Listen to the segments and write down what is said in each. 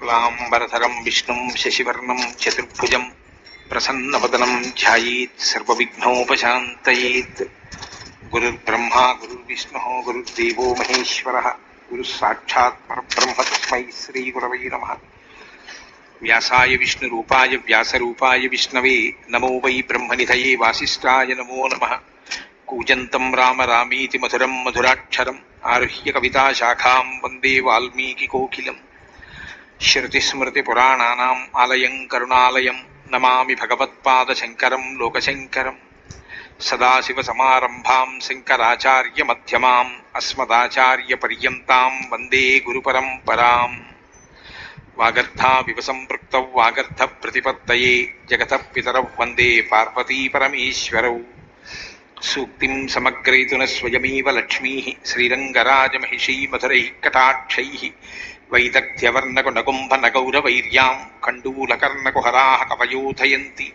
शुक्लांबरधरं विष्णुं शशिवर्णं चतुर्भुजं प्रसन्नवदनं ध्यायेत् सर्वविघ्नोपशान्तयेत्। गुरुर्ब्रह्मा गुरुर्विष्णुः गुरुर्देवो महेश्वरः गुरुः साक्षात् परब्रह्म तस्मै श्रीगुरवे नमः। व्यासाय विष्णुरूपाय व्यासरूपाय विष्णवे नमो वै ब्रह्मनिधये वासिष्ठाय नमो नमः। कूजन्तं राम रामीति मधुरं मधुराक्षरम् आरुह्य कविताशाखां वन्दे वाल्मीकिकोकिलम्। श्रुतिस्मृतिपुराणानाम् आलयं करुणालयं नमामि भगवत्पादशङ्करं लोकशङ्करम्। सदाशिवसमारम्भां शङ्कराचार्यमध्यमाम् अस्मदाचार्यपर्यन्तां वन्दे गुरुपरम्पराम्। वागर्थाविव सम्पृक्तौ वागर्थप्रतिपत्तये जगतः पितरौ वन्दे पार्वतीपरमेश्वरौ। सूक्तिं समग्रयितुन स्वयमेव लक्ष्मीः श्रीरङ्गराजमहिषी मधुरैः कटाक्षैः वैदग्ध्यवर्णकुनकुम्भनगौरवैर्यां कण्डूलकर्णकुहराः कवयोधयन्ति।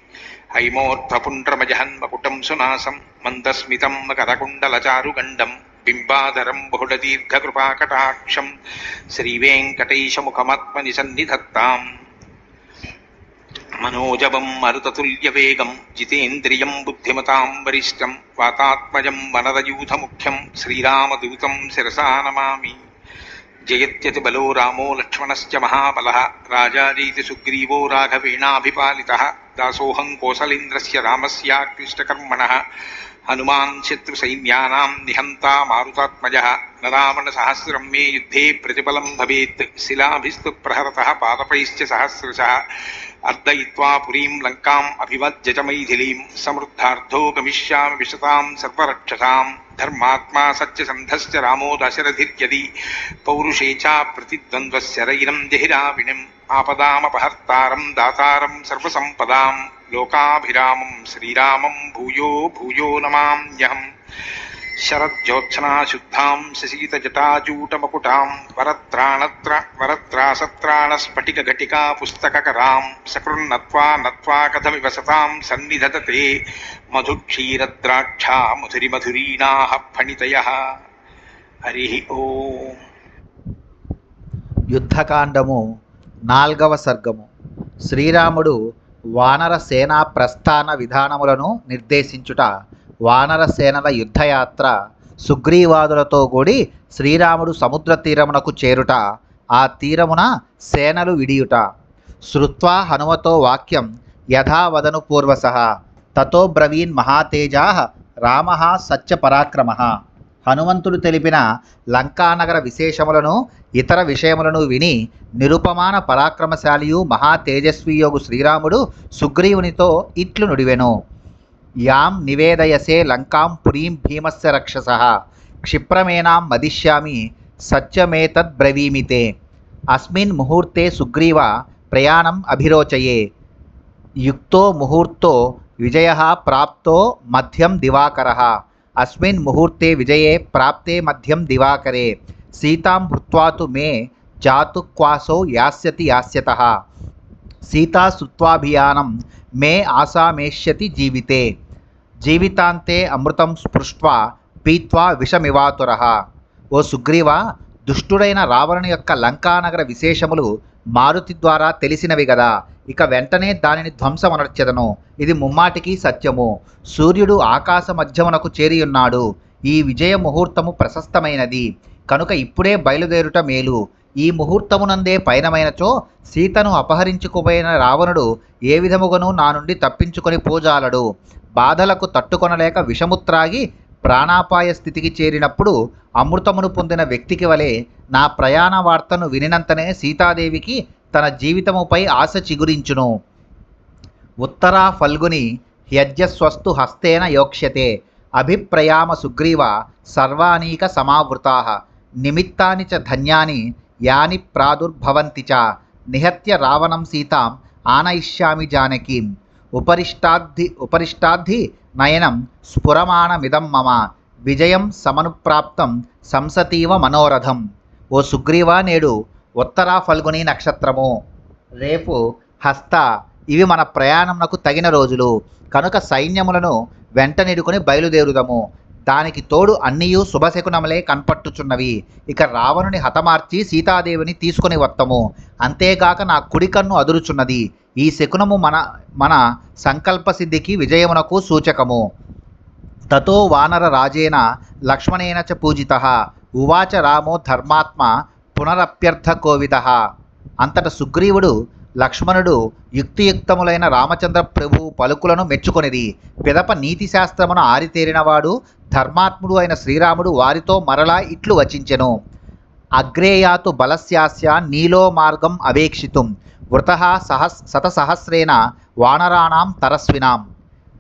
हैमोर्ध्वपुण्ड्रमजहन्मकुटं सुनासं मन्दस्मितं मकरकुण्डलचारुगण्डं बिम्बाधरं बहुलदीर्घकृपाकटाक्षं श्रीवेङ्कटेशमुखमात्मनि सन्निधत्ताम्। मनोजवं मरुततुल्यवेगं जितेन्द्रियं बुद्धिमतां वरिष्ठं वातात्मजं वनरयूथमुख्यं श्रीरामदूतं शिरसा नमामि। जयत्यतिबलो रामो लक्ष्मणश्च महाबलः राजाजीति सुग्रीवो राघवेणाभिपालितः दासोऽहं कोसलेन्द्रस्य रामस्याक्लिष्टकर्मणः हनुमान् शत्रुसैन्यानां निहन्ता मारुतात्मजः न रावणसहस्रं मे युद्धे प्रतिफलं भवेत् शिलाभिस्तु प्रहरतः पादपैश्च सहस्रशः अर्दयित्वा पुरीं लङ्काम् अभिवज्य च मैथिलीं समृद्धार्थो गमिष्यामि विशतां सर्वरक्षसां। धर्मात्मा सत्यसन्धश्च रामो दशरथिर्यदि पौरुषे च प्रतिद्वन्द्वस्य रैनं जहिराविणिम् आपदामपहर्तारं दातारं सर्वसम्पदां लोकाभिरामं श्रीरामं भूयो भूयो नमाम्यहम्। शरज्योत्सनाशुद्धां शशीतजटाजूटमकुटां वरत्रासत्राणस्फटिकघटिका पुस्तककरां सकृन्नत्वा नत्वा कथमिव सतां सन्निधत्ते मधुक्षीरद्राक्षा मधुरिमधुरीणाः फणितयः। हरि ओम। యుద్ధకాండము 4వ సర్గము. శ్రీరాముడు వానర సేనా ప్రస్థాన విధానములను నిర్దేశించుట. వానర సేనల యుద్ధయాత్ర. సుగ్రీవాదులతో కూడి శ్రీరాముడు సముద్ర తీరమునకు చేరుట. ఆ తీరమున సేనలు విడియుట. శ్రుత్వా హనుమతో వాక్యం యథా వదను పూర్వసః తతో బ్రవీన్ మహాతేజాః రామః సత్యపరాక్రమః. హనుమంతుడు తెలిపిన లంకానగర విశేషములను ఇతర విషయములను విని నిరుపమాన పరాక్రమశాలియు మహా తేజస్వీయోగు శ్రీరాముడు సుగ్రీవునితో ఇట్లు నుడివెను. యాం నివేదయసే లంకాం పురీం భీమస్య రక్షసః క్షిప్రమేనాం మదిష్యామి సత్యమేతద్బ్రవీమితే. అస్మిన్ ముహూర్తే సుగ్రీవ ప్రయాణం అభిరోచయే. యుక్తో ముహూర్తో విజయః ప్రాప్తో మధ్యం దివాకరః. అస్మిన్ ముహూర్తే విజయే ప్రాప్తే మధ్యం దివాకరే సీతాం హృత్వా తు మే జాతు క్వాసౌ యాస్యతి యాస్యతః. సీతా శ్రుత్వాభియానం మే ఆసామేష్యతి జీవితే. జీవితాంతే అమృతం స్పృష్ట్వా పీత్వా విషమివాతురః. ఓ సుగ్రీవ, దుష్టుడైన రావణుని యొక్క లంకానగర విశేషములు మారుతి ద్వారా తెలిసినవి గదా. ఇక వెంటనే దానిని ధ్వంసమనర్చెదను. ఇది ముమ్మాటికి సత్యము. సూర్యుడు ఆకాశ మధ్యమునకు చేరియున్నాడు. ఈ విజయ ముహూర్తము ప్రశస్తమైనది కనుక ఇప్పుడే బయలుదేరుట మేలు. ఈ ముహూర్తమునందే పయనమైనచో సీతను అపహరించుకుపోయిన రావణుడు ఏ విధముగానూ నా నుండి తప్పించుకొని పోజాలడు. బాధలకు తట్టుకొనలేక విషముత్రాగి ప్రాణాపాయ స్థితికి చేరినప్పుడు అమృతమును పొందిన వ్యక్తికి వలె నా ప్రయాణ వార్తను వినినంతనే సీతాదేవికి తన జీవితముపై ఆశ చిగురించును. ఉత్తరా ఫల్గుని హ్యజ్యస్వస్తు హస్తేన యోక్ష్యతే అభిప్రయామ సుగ్రీవ సర్వానీక సమావృతాః నిమిత్తాని చ ధన్యాని యాని ప్రాదుర్భవంతి చ నిహత్య రావణం సీతాం ఆనయిష్యామి జానకీం. ఉపరిష్టాద్ధి నయనం స్ఫురమాణమిదం మమ విజయం సమనుప్రాప్తం సంసతీవ మనోరథం. ఓ సుగ్రీవ, నేడు ఉత్తరా ఫల్గుని నక్షత్రము, రేపు హస్త, ఇవి మన ప్రయాణమునకు తగిన రోజులు కనుక సైన్యములను వెంట నిడుకొని బయలుదేరుదము. దానికి తోడు అన్నియు శుభశకునములే కనపట్టుచున్నవి. ఇక రావణుని హతమార్చి సీతాదేవిని తీసుకొని వత్తము. అంతేగాక నా కుడి కన్ను అదురుచున్నది. ఈ శకునము మన మన సంకల్పసిద్ధికి విజయమునకు సూచకము. తతో వానర రాజేన లక్ష్మణేన చ పూజితః ఉవాచ రామో ధర్మాత్మ పునరప్యర్థ కోవిదః. అంతట సుగ్రీవుడు లక్ష్మణుడు యుక్తియుక్తములైన రామచంద్ర ప్రభు పలుకులను మెచ్చుకొనిది. పిదప నీతిశాస్త్రమును ఆరితేరినవాడు ధర్మాత్ముడు అయిన శ్రీరాముడు వారితో మరలా ఇట్లు వచించెను. అగ్రేయాతు బలస్యాస్య నీలో మార్గం అవేక్షితుం వృతః శతసహస్రేణ వానరాణం తరస్వినాం.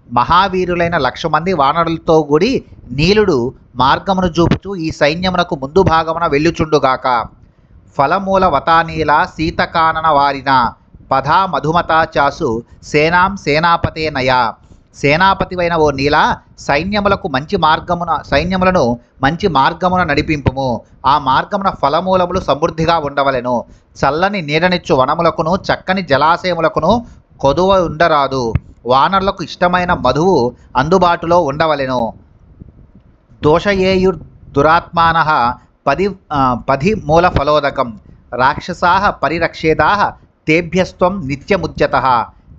మహావీరులైన 1,00,000 మంది వానరులతో కూడి నీలుడు మార్గమును చూపుచూ ఈ సైన్యమునకు ముందు భాగమున వెళ్ళుచుండుగాక. ఫలమూల వతానీల సీతకానన వారిన పధా మధుమతా చాసు సేనాం సేనాపతే నయ. సేనాపతివైన ఓ నీల సైన్యములను మంచి మార్గమున నడిపింపుము. ఆ మార్గమున ఫలమూలములు సమృద్ధిగా ఉండవలెను. చల్లని నీడనిచ్చు వనములకును చక్కని జలాశయములకును కొదువ ఉండరాదు. వానరులకు ఇష్టమైన మధువు అందుబాటులో ఉండవలెను. దోషయేయుర్దురాత్మానః పది మూల ఫలోదకం రాక్షసాః పరిరక్షేదాః తేభ్యస్త్వం నిత్యముచ్యతః.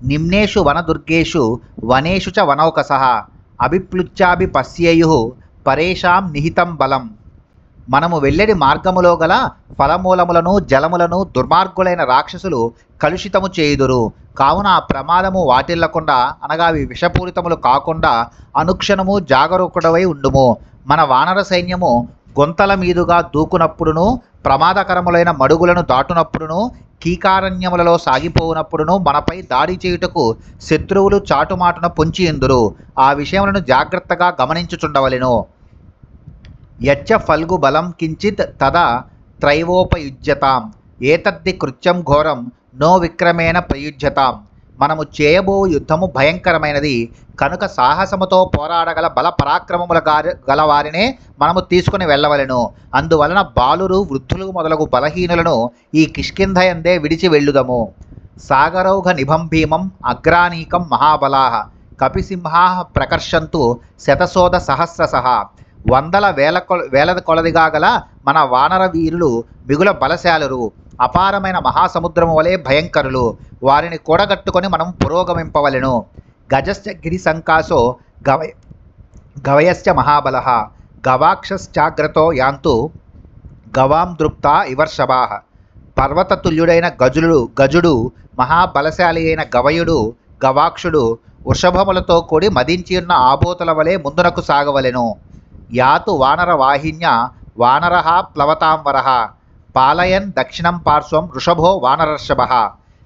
నిమ్నేషు వనదుర్గేషు వనేషు చ వనౌకసః అభిప్లుత్యాభిపశ్యేయుః పరేషాం నిహితం బలం. మనము వెళ్ళెడి మార్గములో గల ఫలమూలములను జలములను దుర్మార్గులైన రాక్షసులు కలుషితము చేయుదురు. కావున ఆ ప్రమాదము వాటిల్లకుండా అనగా అవి విషపూరితములు కాకుండా అనుక్షణము జాగరూకుడవై ఉండుము. మన వానర సైన్యము గొంతల మీదుగా దూకునప్పుడును ప్రమాదకరములైన మడుగులను దాటునప్పుడును కీకారణ్యములలో సాగిపోవునప్పుడును మనపై దాడి చేయుటకు శత్రువులు చాటుమాటున పొంచి ఎందురు. ఆ విషయములను జాగ్రత్తగా గమనించుచుండవలెను. యచ్చ ఫల్గు బలం కించిత్ తదా త్రైవోపయుజ్యతాం ఏతద్ది కృత్యం ఘోరం నో విక్రమేణ ప్రయుజ్యతాం. మనము చేయబో యుద్ధము భయంకరమైనది కనుక సాహసముతో పోరాడగల బల పరాక్రమముల గలవారినే మనము తీసుకుని వెళ్ళవలెను. అందువలన బాలురు వృద్ధులు మొదలగు బలహీనులను ఈ కిష్కింధయందే విడిచి వెళ్ళుదము. సాగరౌఘ నిభం భీమం అగ్రానీకం మహాబలాః కపిసింహాః ప్రకర్షంతు శతశోధ సహస్రశః. వేల కొలదిగా గల మన వానర వీరులు మిగుల బలశాలురు. అపారమైన మహాసముద్రము వలె భయంకరులు. వారిని కూడగట్టుకొని మనం పురోగమింపవలెను. గజశ్చ గిరి సంకాసో గవయశ్చ మహాబలః గవాక్షశ్చాగ్రతో యాంతు గవాం దృప్తా ఇవర్షభాః. పర్వతతుల్యుడైన గజుడు మహాబలశాలి అయిన గవయుడు గవాక్షుడు వృషభములతో కూడి మదించి ఉన్న ఆబోతుల వలె ముందునకు సాగవలెను. యాతు వానర వాహిన్య వానరః ప్లవతాంవరః పాలయన్ దక్షిణం పార్శ్వం వృషభో వానరర్షభః.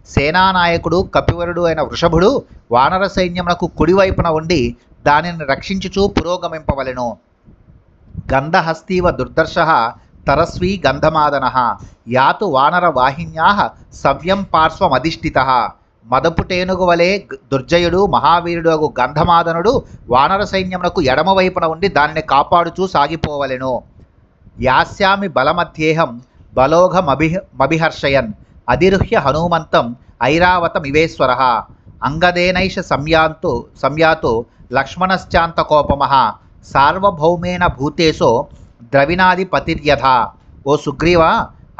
సేనానాయకుడు కపివరుడు అయిన వృషభుడు వానర సైన్యమునకు కుడివైపున ఉండి దానిని రక్షించుచూ పురోగమింపవలెను. గంధహస్తీవ దుర్దర్శః తరస్వీ గంధమాదనః యాతు వానర వాహిన్యాః సవ్యం పార్శ్వమధిష్ఠితః. మదపుటేనుగు వలె దుర్జయుడు మహావీరుడు గంధమాదనుడు వానర సైన్యమునకు ఎడమవైపున ఉండి దానిని కాపాడుచూ సాగిపోవలెను. యాస్యామి బలమధ్యేహం బలోఘమభిహర్షయన్ అధిరుహ్య హనుమంతం ఐరావతమివేశ్వరః. అంగదేనైష సంయాతో లక్ష్మణశ్చాంతకోపమః సార్వభౌమేన భూతేశో ద్రవిణాధిపతిర్యథ. ఓ సుగ్రీవ,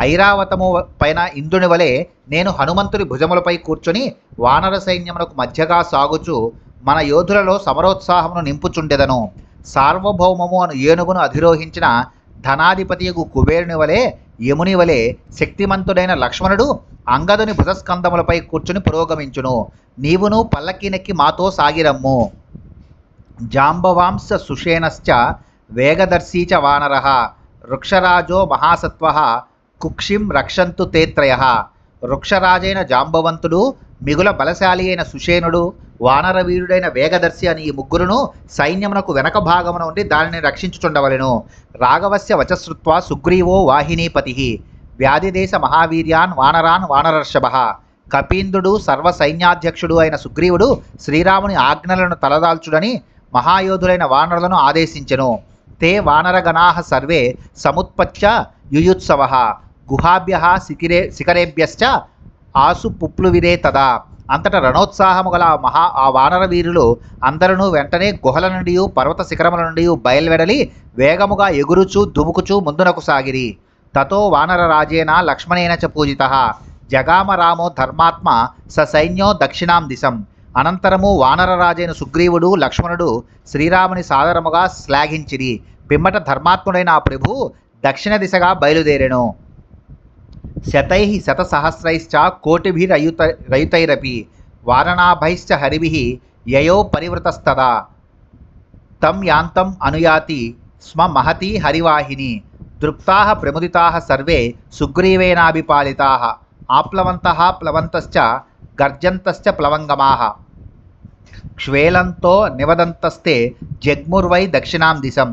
ఐరావతము పైన ఇంద్రుని వలె నేను హనుమంతుని భుజములపై కూర్చొని వానర సైన్యమునకు మధ్యగా సాగుచు మన యోధులలో సమరోత్సాహమును నింపుచుండెదను. సార్వభౌమము అను ఏనుగును అధిరోహించిన ధనాధిపతియగు కుబేరుని వలె యముని వలె శక్తిమంతుడైన లక్ష్మణుడు అంగదుని భుజస్కందములపై కూర్చుని పురోగమించును. నీవును పల్లకీనెక్కి మాతో సాగిరమ్ము. జాంబవాంశ సుషేణశ్చ వేగదర్శీ చ వానరః వృక్షరాజో మహాసత్వః కుక్షిం రక్షంతు తే త్రయః. వృక్షరాజైన జాంబవంతుడు మిగుల బలశాలి అయిన సుషేనుడు వానర వీరుడైన వేగదర్శి అని ఈ ముగ్గురును సైన్యమునకు వెనక భాగమున ఉండి దానిని రక్షించుచుండవలెను. రాఘవస్య వచశ్రుత్వా సుగ్రీవో వాహినీపతిః వ్యాధిదేశ మహావీర్యాన్ వానరాన్ వానరర్షభః. కపీంద్రుడు సర్వసైన్యాధ్యక్షుడు అయిన సుగ్రీవుడు శ్రీరాముని ఆజ్ఞలను తలదాల్చుడని మహాయోధులైన వానరులను ఆదేశించెను. తే వానరగణాః సర్వే సముత్పత్య యుయుత్సవః గుహాభ్యః శిఖరేభ్యశ్చ ఆసు పుప్లువిదే తదా. అంతటా రణోత్సాహము గల ఆ వానర వీరులు అందరూ వెంటనే గుహల నుండి పర్వత శిఖరముల నుండి బయల్వెడలి వేగముగా ఎగురుచూ దుముకుచూ ముందునకు సాగిరి. తతో వానర రాజేన లక్ష్మణేన చ పూజితః జగామ రామో ధర్మాత్మ సైన్యో దక్షిణాం దిశం. అనంతరము వానరరాజైన సుగ్రీవుడు లక్ష్మణుడు శ్రీరాముని సాదరముగా శ్లాఘించిరి. పిమ్మట ధర్మాత్ముడైన ఆ ప్రభు దక్షిణ దిశగా బయలుదేరెను. శతై శతసహస్రైశ్చ కోటిభిరయుతైరపి వారణాభైశ్చ హరిభిః యయో పరివృతస్తదా తం యాంతం అనుయాతి స్మ మహతి హరివాహిని. దృప్తాః ప్రముదితాః సర్వే సుగ్రీవేనాభిపాలితాః ఆప్లవంతః ప్లవంతశ్చ గర్జంతశ్చ ప్లవంగమాః క్షేళంతో నివదంతస్తే జగ్ముర్వై దక్షిణాం దిశం.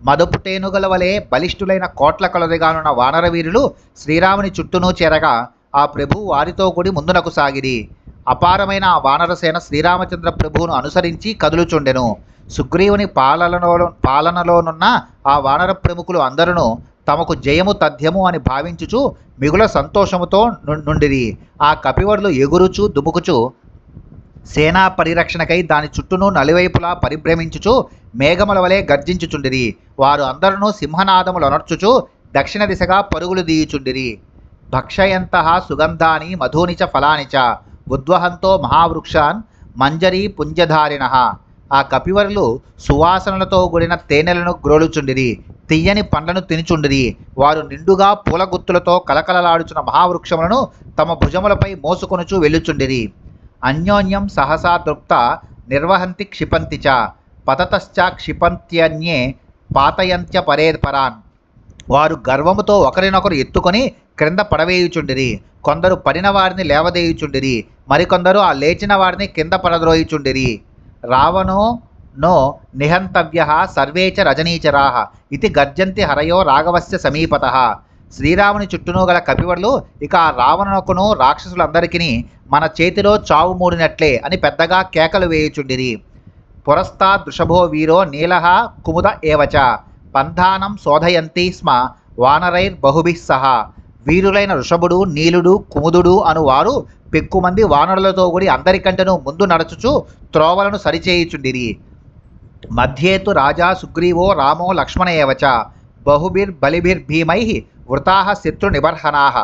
మదపుటేనుగల వలె బలిష్ఠులైన కోట్ల కొలదిగానున్న వానరవీరులు శ్రీరాముని చుట్టూనూ చేరగా ఆ ప్రభు వారితో కూడి ముందునకు సాగిరి. అపారమైన ఆ వానరసేన శ్రీరామచంద్ర ప్రభువును అనుసరించి కదులుచుండెను. సుగ్రీవుని పాలనలోనున్న ఆ వానర ప్రముఖులు అందరూ తమకు జయము తథ్యము అని భావించుచు మిగుల సంతోషముతో నుండిరి. ఆ కపివరులు ఎగురుచు దుముకుచు సేనా పరిరక్షణకై దాని చుట్టూను నలువైపులా పరిభ్రమించుచు మేఘముల వలె గర్జించుచుండిరి. వారు అందరూ సింహనాదములనర్చుచు దక్షిణ దిశగా పరుగులు దీయుచుండిరి. భక్షయంతః సుగంధాని మధూని చ ఫలాని చ ఉద్వహంతో మహావృక్షాన్ మంజరీ పుంజధారిణః. ఆ కపివరులు సువాసనలతో కూడిన తేనెలను గ్రోలుచుండిరి. తియ్యని పండ్లను తినుచుండిరి. వారు నిండుగా పూలగుత్తులతో కలకలలాడుచున్న మహావృక్షములను తమ భుజములపై మోసుకొనుచు వెళ్ళుచుండిరి. అన్యోన్యం సహసా దృప్త నిర్వహంతి క్షిపంతి చ పతతశ్చ క్షిపంత్యన్యే పాతయంత్య పరేపరాన్. వారు గర్వముతో ఒకరినొకరు ఎత్తుకొని క్రింద పడవేయుచుండిరి. కొందరు పడిన వారిని లేవదేయుచుండిరి. మరికొందరు ఆ లేచిన వారిని కింద పడద్రోయుచుండిరి. రావణో నో నిహంతవ్యః సర్వే చ రజనీచరాః ఇది గర్జంతి హరయో రాఘవస్య సమీపతః. శ్రీరాముని చుట్టూను గల కపివరులు ఇక ఆ రావణునకును రాక్షసులందరికీ మన చేతిలో చావు మూడినట్లే అని పెద్దగా కేకలు వేయుచుండిరి. పురస్తాద్ వృషభో వీరో నీలః కుముద ఏవచ పంధానం శోధయంతి స్మ వానరైర్బహుభిః సహా. వీరులైన వృషభుడు నీలుడు కుముదుడు అను వారు పెక్కుమంది వానరులతో కూడి అందరికంటను ముందు నడుచుచు త్రోవలను సరిచేయుచుండిరి. మధ్యేతు రాజా సుగ్రీవో రామో లక్ష్మణ ఏవచ బహుభిర్బలిభిర్భీమైః వృతాః శత్రు నిబర్హనాః.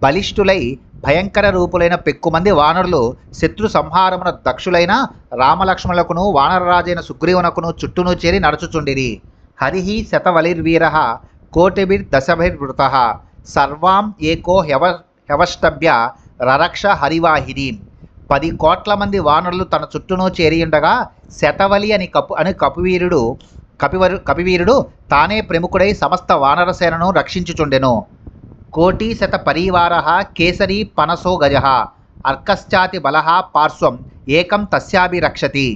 బలిష్ఠులై భయంకర రూపులైన పెక్కుమంది వానరులు శత్రు సంహారమున దక్షులైన రామలక్ష్మణులకును వానరరాజైన సుగ్రీవునకును చుట్టూను చేరి నడుచుచుండిరి. హరిః శతవలిర్వీరః కోటిభిర్దశభిర్వృతః సర్వాం ఏకో హ్యవష్టభ్య రరక్ష హరివాహిని. 10 కోట్ల మంది వానరులు తన చుట్టూను చేరియుండగా శతవలి అని కపివీరుడు తానే ప్రముఖుడై సమస్త వానరసేనను రక్షించుచుండెను. కోటి శత పరివారః కేసరీ పనసో గజః అర్కశ్చాతి బలః పార్శ్వం ఏకం తస్యాభిరక్షతి.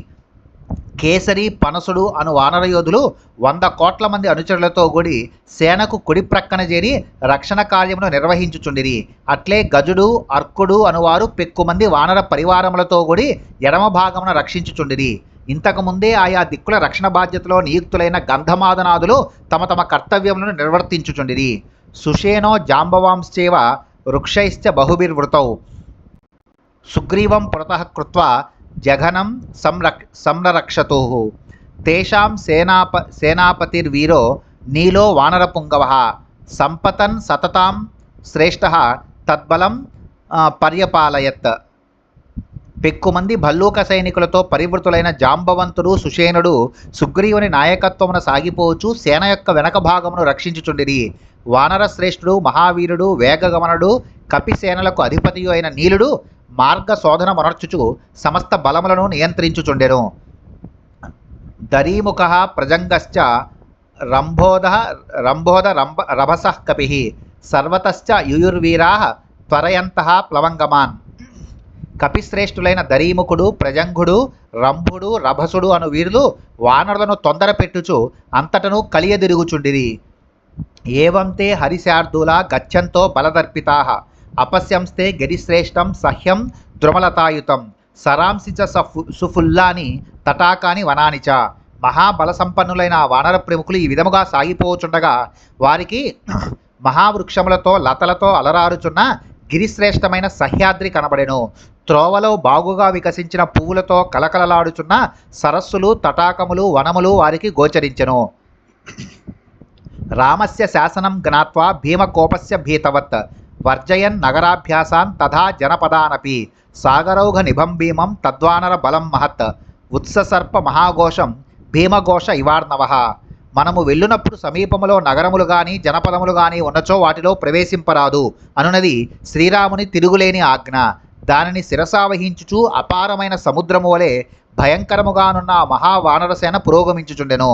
కేసరి పనసుడు అను వానరయోధులు 100 కోట్ల మంది అనుచరులతో కూడి సేనకు కుడి ప్రక్కన చేరి రక్షణ కార్యమును నిర్వహించుచుండిరి. అట్లే గజుడు అర్కుడు అనువారు పెక్కుమంది వానర పరివారములతో కూడి ఎడమ భాగమున రక్షించుచుండిరి. ఇంతకుముందే ఆయా దిక్కుల రక్షణ బాధ్యతలో నియుక్తులైన గంధమాదనాదులు తమ తమ కర్తవ్యములను నిర్వర్తించుచుండిరి. సుషేనో జాంబవాంశ్చేవ వృక్షైశ్చ బహుభిర్వృతౌ సుగ్రీవం పురతః కృత్వా జఘనం సంరక్షతుః. తేషాం సేనాపతిర్వీరో నీలో వానరపుంగవః సంపతన్ సతతాం శ్రేష్ఠః తద్బలం పర్యపాలయత్. పెక్కుమంది భల్లూక సైనికులతో పరివృతులైన జాంబవంతుడు సుషేనుడు సుగ్రీవుని నాయకత్వమున సాగిపోవచ్చు సేన యొక్క వెనక భాగమును రక్షించుచుండిరి. వానర శ్రేష్ఠుడు మహావీరుడు వేగగమనుడు కపిసేనలకు అధిపతియు అయిన నీలుడు మార్గ శోధన మొనర్చుచు సమస్త బలములను నియంత్రించుచుండెను. దరీముఖః ప్రజంగశ్చ రంభోద రభసః కపిః సర్వతశ్చ యుయుర్వీరాః త్వరయంతః ప్లవంగమాన్. కపిశ్రేష్ఠులైన దరీముఖుడు ప్రజంగుడు రంభుడు రభసుడు అను వీరులు వానరులను తొందర పెట్టుచు అంతటను కలియదిరుగుచుండిరి. ఏవంతే హరిశార్దూలా గచ్చంతో బలదర్పితాః అపశ్యంస్తే గిరిశ్రేష్టం సహ్యం ద్రుమలతాయుతం సరాంసి చ సుఫుల్లాని తటాకాని వనాని చ. మహాబల సంపన్నులైన ఆ వానర ప్రముఖులు ఈ విధముగా సాగిపోచుండగా వారికి మహావృక్షములతో లతలతో అలరారుచున్న గిరిశ్రేష్టమైన సహ్యాద్రి కనబడెను. త్రోవలో బాగుగా వికసించిన పువ్వులతో కలకలలాడుచున్న సరస్సులు, తటాకములు, వనములు వారికి గోచరించెను. రామస్య శాసనం జ్ఞాత్వా భీమకోపస్య భీతవత్ వర్జయన్ నగరాభ్యాసాన్ తథా జనపదానపి సాగరౌఘ నిభం భీమం తద్వానర బలం మహత్ ఉత్ససర్ప మహాఘోషం భీమఘోష ఇవార్ణవ. మనము వెళ్ళునప్పుడు సమీపములో నగరములు గాని జనపదములు గాని ఉన్నచో వాటిలో ప్రవేశింపరాదు అనునది శ్రీరాముని తిరుగులేని ఆజ్ఞ. దానిని శిరసావహించుచు అపారమైన సముద్రము వలె భయంకరముగానున్న ఆ మహావానరసేన పురోగమించుచుండెను.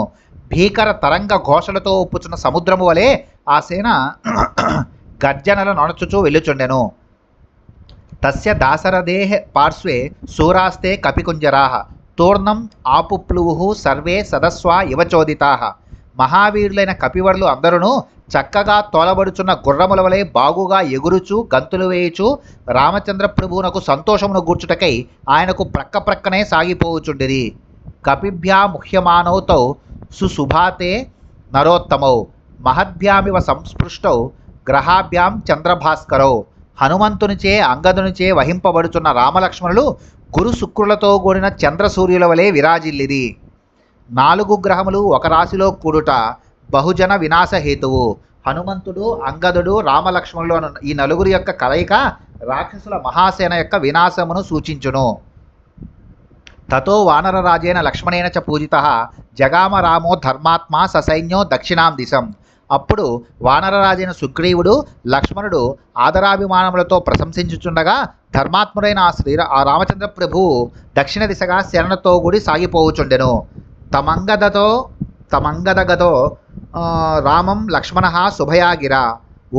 భీకర తరంగ ఘోషలతో ఉప్పుచున్న సముద్రము వలె ఆ సేన గర్జనల నొనచుచూ వెళ్ళుచుండెను. తస్య దాశరథేః పార్శ్వే శూరాస్తే కపికుంజరాః తూర్ణం ఆపుప్లువుః సర్వే సదస్వా ఇవచోదితాః. మహావీరులైన కపివరులు అందరూ చక్కగా తోలబడుచున్న గుర్రముల వలె బాగుగా ఎగురుచు గంతులు వేయుచు రామచంద్ర ప్రభువునకు సంతోషమును గూర్చుటకై ఆయనకు ప్రక్కనే సాగిపోవుచుండిరి. కపిభ్యా ముహ్యమానౌతౌ సుశుభాతే నరోత్తమౌ మహద్భ్యామివ సంస్పృష్టౌ గ్రహాభ్యాం చంద్రభాస్కరౌ. హనుమంతునిచే అంగదునిచే వహింపబడుచున్న రామలక్ష్మణులు గురు శుక్రులతో కూడిన చంద్రసూర్యుల వలె విరాజిల్లిరి. 4 గ్రహములు ఒక రాశిలో కూడుట బహుజన వినాశహేతువు. హనుమంతుడు, అంగదుడు, రామలక్ష్మణులు అను ఈ నలుగురి యొక్క కలయిక రాక్షసుల మహాసేన యొక్క వినాశమును సూచించును. తతో వానరరాజేన లక్ష్మణేన చ పూజితః జగామ రామో ధర్మాత్మా ససైన్యో దక్షిణాం దిశం. అప్పుడు వానరరాజైన సుగ్రీవుడు, లక్ష్మణుడు ఆదరాభిమానములతో ప్రశంసించుచుండగా ధర్మాత్ముడైన ఆ రామచంద్ర ప్రభువు దక్షిణ దిశగా శరణతో కూడి సాగిపోవుచుండెను. తమంగదగతో రామం లక్ష్మణ శుభయాగిరా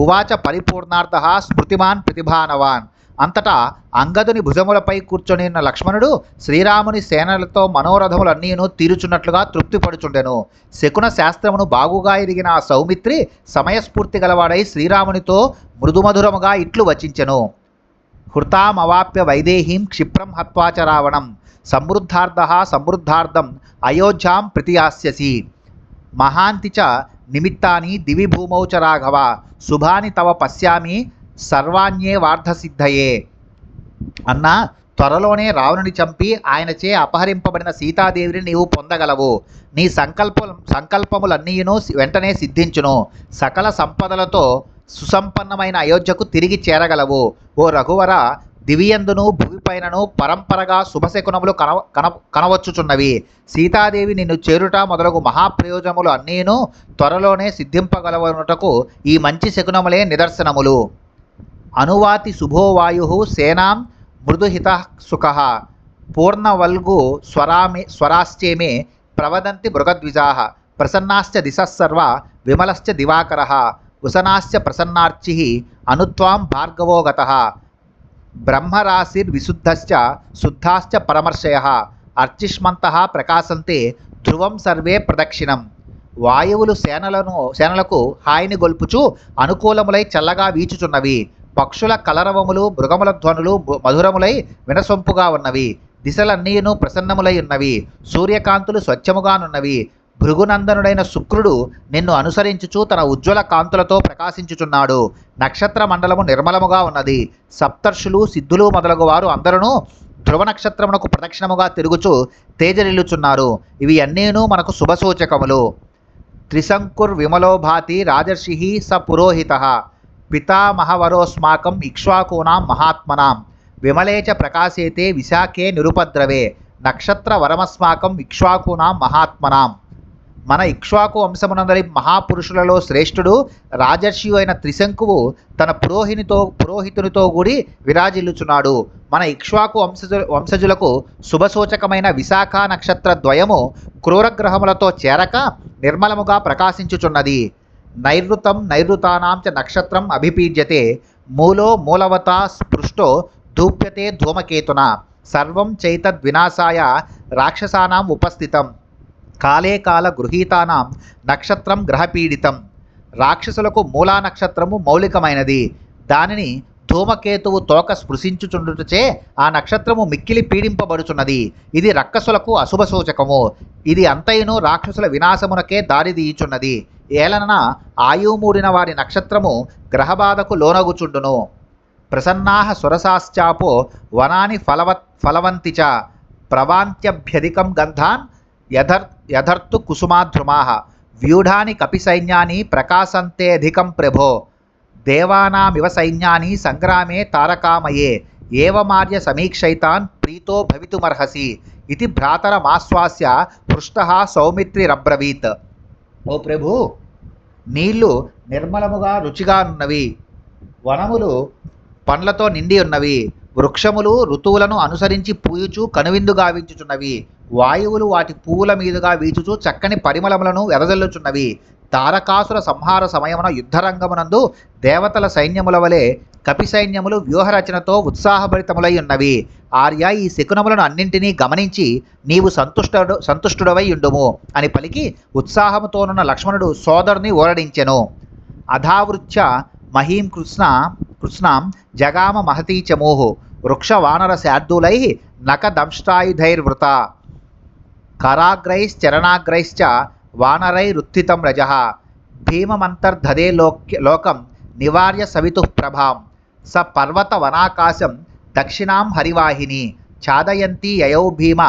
ఉవాచ పరిపూర్ణార్థ స్మృతిమాన్ ప్రతిభానవాన్. అంతటా అంగదుని భుజములపై కూర్చొని ఉన్న లక్ష్మణుడు శ్రీరాముని సేనలతో మనోరథములన్నీను తీరుచున్నట్లుగా తృప్తిపడుచుండెను. శకున శాస్త్రమును బాగుగా ఎరిగిన ఆ సౌమిత్రి సమయస్ఫూర్తి గలవాడై శ్రీరామునితో మృదుమధురముగా ఇట్లు వచించెను. హృతామవాప్య వైదేహీం క్షిప్రం హత్వాచ రావణం సమృద్ధార్థం అయోధ్యాం ప్రతియాస్యసి మహాంతి చ నిమిత్తాని దివి భూమౌ చ రాఘవ శుభాని తవ పశ్యామి సర్వాణ్యే వార్ధసిద్ధయే. అన్నా, త్వరలోనే రావణుని చంపి ఆయనచే అపహరింపబడిన సీతాదేవిని నీవు పొందగలవు. నీ సంకల్పములన్నీయును వెంటనే సిద్ధించును. సకల సంపదలతో సుసంపన్నమైన అయోధ్యకు తిరిగి చేరగలవు. ఓ రఘువర, దివియందును భువిపైనను పరంపరగా శుభశకునములు కనవచ్చుచున్నవి. సీతాదేవి నిన్ను చేరుట మొదలగు మహాప్రయోజనములు అన్నీను త్వరలోనే సిద్ధింపగలవనుటకు ఈ మంచి శకునములే నిదర్శనములు. అనువాతి శుభోవాయు సేనాం మృదుహిత సుఖ పూర్ణవల్గు స్వరాశ్చేమే ప్రవదంతి మృగద్విజా ప్రసన్నాశ్చ దిశస్సర్వ విమలశ్చ దివాకర ఉసనాశ్చ ప్రసన్నార్చి అనుత్వాం భార్గవో గతః బ్రహ్మరాశిర్విశుద్ధశ్చ శుద్ధాశ్చ పరమర్షయ అర్చిష్మంతః ప్రకాశంతే ధ్రువం సర్వే ప్రదక్షిణం. వాయువులు సేనలకు హాయిని గొల్పుచు అనుకూలములై చల్లగా వీచుచున్నవి. పక్షుల కలరవములు మృగముల ధ్వనులు మధురములై వినసొంపుగా ఉన్నవి. దిశలన్నీయును ప్రసన్నములై ఉన్నవి. సూర్యకాంతులు స్వచ్ఛముగానున్నవి. భృగునందనుడైన శుక్రుడు నిన్ను అనుసరించుచు తన ఉజ్వల కాంతులతో ప్రకాశించుచున్నాడు. నక్షత్ర మండలము నిర్మలముగా ఉన్నది. సప్తర్షులు సిద్ధులు మొదలగు వారు అందరూ ధ్రువ నక్షత్రమునకు ప్రదక్షిణముగా తిరుగుచు తేజరిల్లుచున్నారు. ఇవి అన్నీను మనకు శుభసూచకములు. త్రిశంకుర్ విమలో భాతి రాజర్షి స పురోహిత పితామహవరోస్మాకం ఇక్ష్వాకూనాం మహాత్మనాం విమలే చ ప్రకాశేతే విశాఖే నిరుపద్రవే నక్షత్ర వరమస్మాకం ఇక్ష్వాకూనాం మహాత్మనాం. మన ఇక్ష్వాకు వంశమునందరి మహాపురుషులలో శ్రేష్ఠుడు రాజర్షి అయిన త్రిశంకువు తన పురోహితునితో కూడి విరాజిల్లుచున్నాడు. మన ఇక్ష్వాకు వంశజులకు శుభసూచకమైన విశాఖ నక్షత్ర ద్వయము క్రూరగ్రహములతో చేరక నిర్మలముగా ప్రకాశించుచున్నది. నైరుతానాం చ నక్షత్రం అభిపీడ్యతే మూలవతా స్పృష్టో ధూప్యతే ధూమకేతున సర్వం చైతద్వినాశాయ రాక్షసానాం ఉపస్థితం కాలే కాల గృహీతానాం నక్షత్రం గ్రహపీడితం. రాక్షసులకు మూలా నక్షత్రము మౌలికమైనది. దానిని ధూమకేతువు తోక స్పృశించుచుండుటచే ఆ నక్షత్రము మిక్కిలి పీడింపబడుచున్నది. ఇది రక్కసులకు అశుభ సూచకము. ఇది అంతయును రాక్షసుల వినాశమునకే దారితీయుచున్నది. ఏలన ఆయుమూడిన వారి నక్షత్రము గ్రహబాధకు లోనగుచుండును. ప్రసన్నాః సురసాశ్చాపో వనాని ఫలవంతి చ ప్రవాంత్యభ్యధికం గంధాన్ యథర్తు కుసుమాధ్రుమాః వ్యూఢాని కపిసైన్యాని ప్రకాశంతేధికం ప్రభో దేవానామివ సైన్యాని సంగ్రామే తారకామయే ఏవమార్య సమీక్షైతాన్ ప్రీతో భవితుమర్హసి ఇది భ్రాతరమాశ్వాస్య పృష్టః సౌమిత్రిరబ్రవీత్. ఓ ప్రభు, నీళ్లు నిర్మలముగా రుచిగా ఉన్నవి, వనములు పండ్లతో నిండి ఉన్నవి, వృక్షములు ఋతువులను అనుసరించి పూయుచు కనువిందు గావించుచున్నవి, వాయువులు వాటి పువ్వుల మీదుగా వీచుచు చక్కని పరిమళములను వెదజల్లుచున్నవి. తారకాసుర సంహార సమయమున యుద్ధరంగమునందు దేవతల సైన్యముల వలె కపి సైన్యములు వ్యూహరచనతో ఉత్సాహభరితములై ఉన్నవి. ఆర్య, ఈ శకునములను అన్నింటినీ గమనించి నీవు సంతుష్టుడవై ఉండుము అని పలికి ఉత్సాహముతోనున్న లక్ష్మణుడు సోదరుని ఓరడించెను. అధావృత్య మహీం కృష్ణాం జగామ మహతీచమూహు వృక్షవానర శార్దూలై నఖదంష్టాయుధైర్వృత కరాగ్రైశ్చరణాగ్రైశ్చ వానరైరుత్థితం రజః భీమమంతర్ధదే లోకం నివార్య సవితుః ప్రభాం స పర్వత వనాకాశం దక్షిణాం హరివాహిని ఛాదయంతి యయౌ భీమ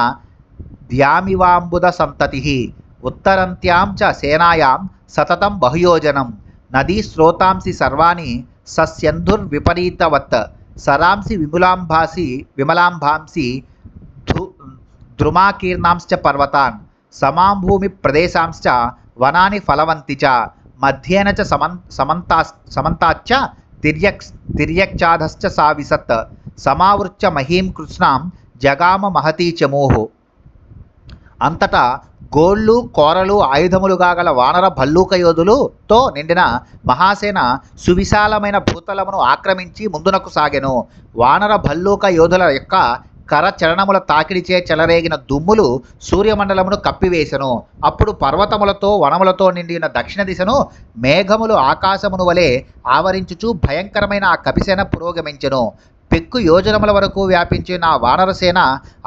ద్యామివాంబుద సంతతిః ఉత్తరంత్యాం చ సేనాయాం సతతం బహుయోజనం నదీ స్రోతాంసి సర్వాణి సస్యంధుర్విపరీతవత్ సరాంసి విమలాంబాంసి ద్రుమాకీర్ణాంశ్చ పర్వతాన్ సమాంభూమి ప్రదేశాంశ్చ వనాని ఫలవంతి చ మధ్యేన చ సమంతాచ్చ తిర్యక్చాధశ్చ సా విసత్ సమావృత్య మహీం కృష్ణాం జగామ మహతీచమూహు. అంతటా గోళ్ళు కోరలు ఆయుధములుగా గల వానర భల్లూక యోధులతో నిండిన మహాసేన సువిశాలమైన భూతలమును ఆక్రమించి ముందునకు సాగెను. వానర భల్లూక యోధుల యొక్క కరచరణముల తాకిడిచే చెలరేగిన దుమ్ములు సూర్యమండలమును కప్పివేశను. అప్పుడు పర్వతములతో వనములతో నిండిన దక్షిణ దిశను మేఘములు ఆకాశమును వలె ఆవరించుచు భయంకరమైన ఆ కపిసేన పురోగమించెను. పెక్కు యోజనముల వరకు వ్యాపించిన ఆ వానరసేన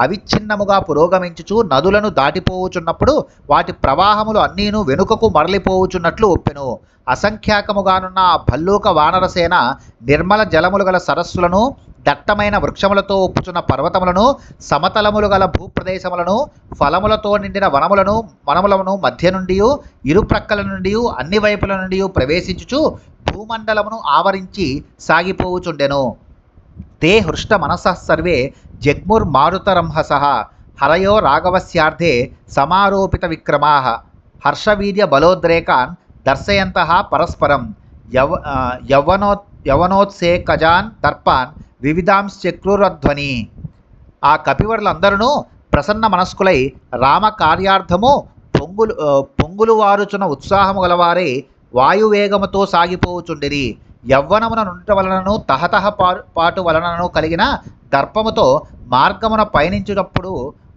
అవిచ్ఛిన్నముగా పురోగమించుచు నదులను దాటిపోవుచున్నప్పుడు వాటి ప్రవాహములు అన్నీను వెనుకకు మరలిపోవుచున్నట్లు ఒప్పెను. అసంఖ్యాకముగానున్న ఆ భల్లూక వానరసేన నిర్మల జలములు గల సరస్సులను, దట్టమైన వృక్షములతో ఒప్పుచున్న పర్వతములను, సమతలములు గల భూప్రదేశములను, ఫలములతో నిండిన వనములను మధ్య నుండి ఇరుప్రక్కల నుండి అన్ని వైపుల నుండి ప్రవేశించుచు భూమండలమును ఆవరించి సాగిపోవుచుండెను. తే హృష్ట మనసః సర్వే జగ్ముర్మారుతరంహసః హరయో రాఘవస్యార్థే సమారోపిత విక్రమాః హర్షవీర్య బలోద్రేకాన్ దర్శయంతః పరస్పరం యవ్వనోత్సేకజాన్ దర్పాన్ వివిధాంశ్చక్రురధ్వని. ఆ కపివరులందరూ ప్రసన్న మనస్కులై రామ కార్యార్థము పొంగులు వారుచున్న ఉత్సాహము గలవారే వాయువేగముతో సాగిపోవుచుండిరి. యవ్వనమున నుండుట వలనను తహతహ పాటు వలనను కలిగిన దర్పముతో మార్గమున పయనించినప్పుడు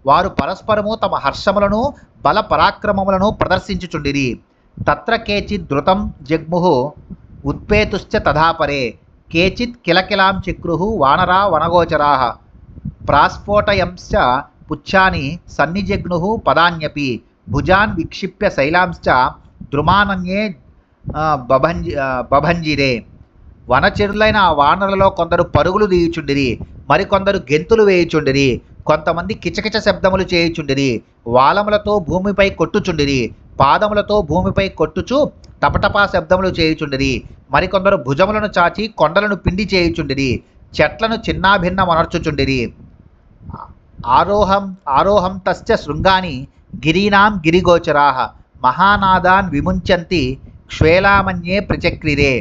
వారు పరస్పరము తమ హర్షములను బల పరాక్రమములను ప్రదర్శించుచుండిరి. తత్ర కేచిత్ ధృతం జగ్ముః ఉత్పేతుశ్చ తథాపరే కేచిత్ కిలకిలాం చక్రుః వానరా వనగోచరాః ప్రాస్ఫోటయంశ్చ పుచ్ఛాని సన్నిజగ్నుః పదాన్యపి భుజాన్ విక్షిప్య శైలాంశ్చ ద్రుమానన్యే బభంజిరే. వనచెరులైన ఆ వానరులలో కొందరు పరుగులు తీయుచుండిరి, మరికొందరు గెంతులు వేయుచుండిరి, కొంతమంది కిచకిచ శబ్దములు చేయుచుండిరి, వాలములతో భూమిపై కొట్టుచుండిరి, పాదములతో భూమిపై కొట్టుచు టపటపా శబ్దములు చేయుచుండిరి, మరికొందరు భుజములను చాచి కొండలను పిండి చేయుచుండిరి, చెట్లను చిన్నాభిన్నమనర్చుచుండిరి. ఆరోహం తస్య శృంగాని గిరీనాం గిరిగోచరాః మహానాదాన్ విముంచంతి క్షేళామన్యే ప్రచక్రిరే.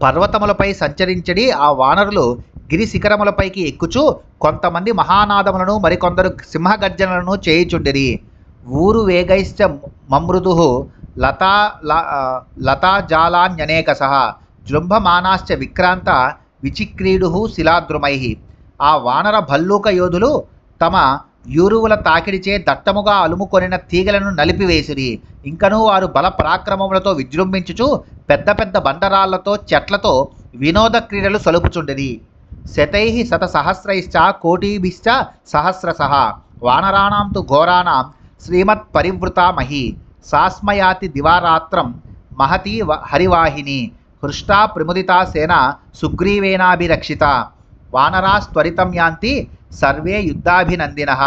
పర్వతములపై సంచరించడి ఆ వానరులు గిరి శిఖరములపైకి ఎక్కుచు కొంతమంది మహానాదములను మరికొందరు సింహగర్జనలను చేయుచుండిరి. ఊరు వేగైశ్చ మమృదుః లతాజాలాన్యనేకశః జృంభమానాశ్చ విక్రాంత విచిక్రీడుః శిలాద్రుమైః. ఆ వానర భల్లూక యోధులు తమ యూరువుల తాకిడిచే దట్టముగా అలుముకొనిన తీగలను నలిపివేసిరి. ఇంకనూ వారు బల పరాక్రమములతో విజృంభించుచు పెద్ద పెద్ద బండరాళ్లతో చెట్లతో వినోద క్రీడలు సలుపుచుండిరి. శతైః శతసహస్రైశ్చ కోటిభిశ్చ సహస్రశః వానరాణాం తు ఘోరాణాం శ్రీమత్ పరివృతా మహి సాస్మయాతి దివారాత్రం మహతి హరివాహిని హృష్టా ప్రముదితా సేన సుగ్రీవేనాభిరక్షిత వానరాస్త్వరితం యాంతి సర్వే యుద్ధాభినందినః